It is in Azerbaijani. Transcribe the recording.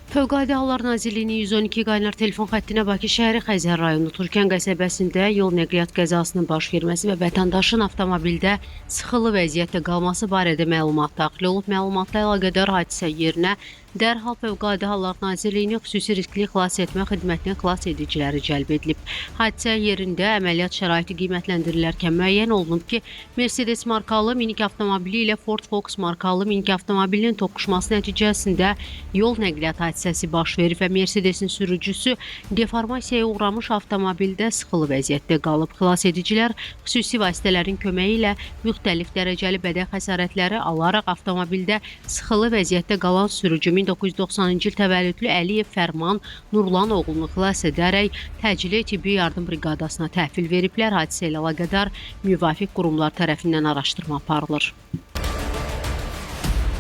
Fövqəladə Hallar Nazirliyinin 112 qaynar telefon xəttinə Bakı şəhəri Xəzər rayonu Turkən qəsəbəsində yol nəqliyyat qəzasının baş verməsi və vətəndaşın avtomobildə sıxılı vəziyyətdə qalması barədə məlumat daxil olub. Məlumatla əlaqədar hadisə yerinə dərhal Fövqəladə Hallar Nazirliyinin xüsusi riskli xilas etmə xidmətinin xilas ediciləri cəlb edilib. Hadisə yerində əməliyyat şəraiti qiymətləndirilərkən müəyyən olunub ki, Mercedes markalı minik avtomobili ilə Ford Focus markalı minik avtomobilinin toqquşması nəticəsində yol nəqliyyat hadisəsi baş verib və Mercedesin sürücüsü deformasiyaya uğramış avtomobildə sıxılı vəziyyətdə qalıb. Xilas edicilər xüsusi vasitələrin köməyi ilə müxtəlif dərəcəli bədən xəsarətləri alaraq avtomobildə sıxılı vəziyyətdə qalan sürücü 1990-cı il təvəllüdlü Əliyev Fərman Nurlan oğlunu xilas edərək təcili tibbi yardım briqadasına təhvil veriblər. Hadisə ilə əlaqədar müvafiq qurumlar tərəfindən araşdırma aparılır.